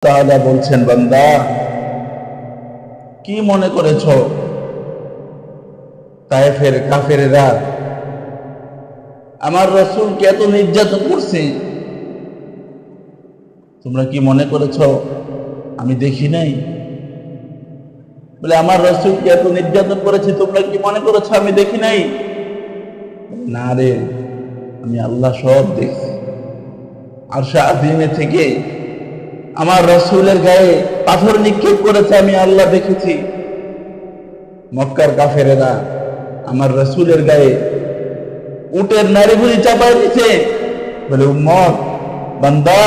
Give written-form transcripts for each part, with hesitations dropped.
তাআলা বলছেন, বান্দা কি মনে করেছ তায়েফের কাফেরেরা আমার রাসূলকে এত নির্যাতন করছে? তোমরা কি মনে করেছ আমি দেখি নাই? বলে আমার রাসূলকে এত নির্যাতন করেছে, তোমরা কি মনে করেছো আমি দেখি নাই? না রে, আমি আল্লাহ সব দেখছি। আরশে আযীমে থেকে আমার রাসূলের গায়ে পাথর নিক্ষেপ করেছে, আমি আল্লাহ দেখেছি। মক্কার কাফেরেরা আমার রাসূলের গায়ে উটের নাড়িভুড়ি চাপায় দিয়েছে। বলে উম্মত, বান্দা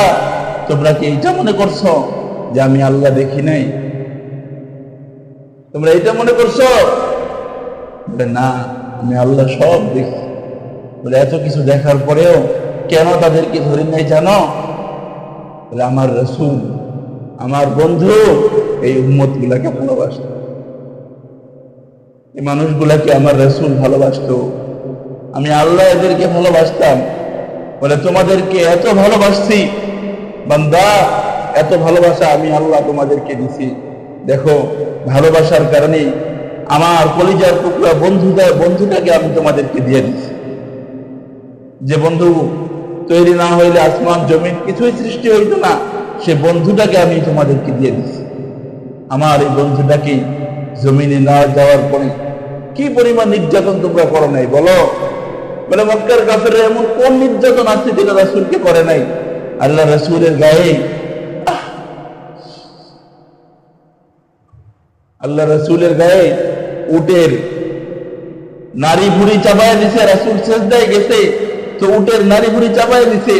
তোমরা কি এইটা মনে করছো যে আমি আল্লাহ দেখি নাই? তোমরা এটা মনে করছো? বলে না, আমি আল্লাহ সব দেখি। বলে এত কিছু দেখার পরেও কেন তাদেরকে ধরে নাই জানো? বলে আমার রাসূল, আমার বন্ধু এই উম্মত গুলাকে ভালোবাসত, এই মানুষগুলাকে আমার রাসূল ভালোবাসতো, আমি আল্লাহ এদেরকে ভালোবাসতাম। বলে তোমাদেরকে এত ভালোবাসছি বান্দা, এত ভালোবাসা আমি আল্লাহ তোমাদেরকে দিছি। দেখো, ভালোবাসার কারণে আমার কলিজার টুকরা বন্ধুটাকে আমি তোমাদেরকে দিয়ে দিছি। যে বন্ধু তৈরি না হইলে আসমান জমিন কিছুই সৃষ্টি হইতো না, সে বন্ধুটাকে আমি তোমাদেরকে দিয়ে দিছি। আমার এই বন্ধুটাকে জমিনে না যাওয়ার পরে কি পরিমাণ নির্যাতন তোমরা করো নাই বলো? বলে মক্কার কাফেররা এমন কোন নির্যাতন আছে যেটা রাসূলকে করে নাই? আল্লাহ রাসূলের গায়ে, আল্লাহ রাসূলের গায়ে উটের নারী ভুড়ি চাপায় দিছে। রাসূল সিজদায় গেছে তো উটের নারী ভুড়ি চাপায় দিছে।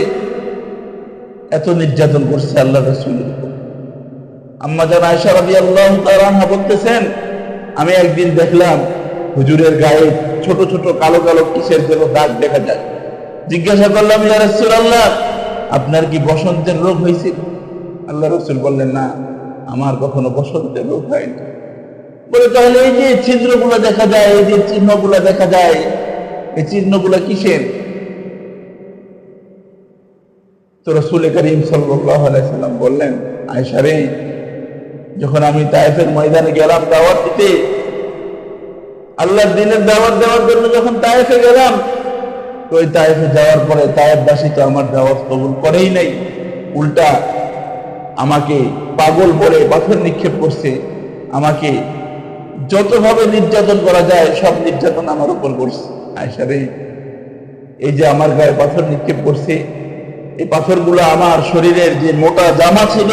এত নির্যাতন করছে আল্লাহ রাসূলের উপর। আম্মা জান আয়েশা রাদিয়াল্লাহু তাআলা আনহা বলতেছেন, আমি একদিন দেখলাম হুজুরের গায়ে ছোট ছোট কালো কালো কিসের যেন দাগ দেখা যায়। জিজ্ঞাসা করলাম, ইয়া রাসূলুল্লাহ, আপনার কি বসন্তের রোগ হয়েছে? আল্লাহ রাসূল বললেন, না, আমার কখনো বসন্তের রোগ হয়নি। বলে তাহলে এই যে ছিদ্রগুলো দেখা যায়, এই যে চিহ্নগুলো দেখা যায়, এই চিহ্নগুলো কিসের? তো রাসূল করিম সাল্লাল্লাহু আলাইহি সাল্লাম বললেন, আয়েশা রে, যখন আমি তায়েফের ময়দানে গেলাম দাওয়াত দিতে, আল্লাহর দ্বীনের দাওয়াত দেওয়ার জন্য যখন তায়েফে গেলাম, তো ওই তায়েফে যাওয়ার পরে তায়েফবাসী তো আমার দাওয়াত কবুল করেই নাই, উল্টা আমাকে পাগল বলে পাথর নিক্ষেপ করছে। আমাকে যতভাবে নির্যাতন করা যায় সব নির্যাতন আমার উপর করছে। আয়েশা রে, এই যে আমার গায়ে পাথর নিক্ষেপ করছে, এই পাথরগুলো আমার শরীরের যে মোটা জামা ছিল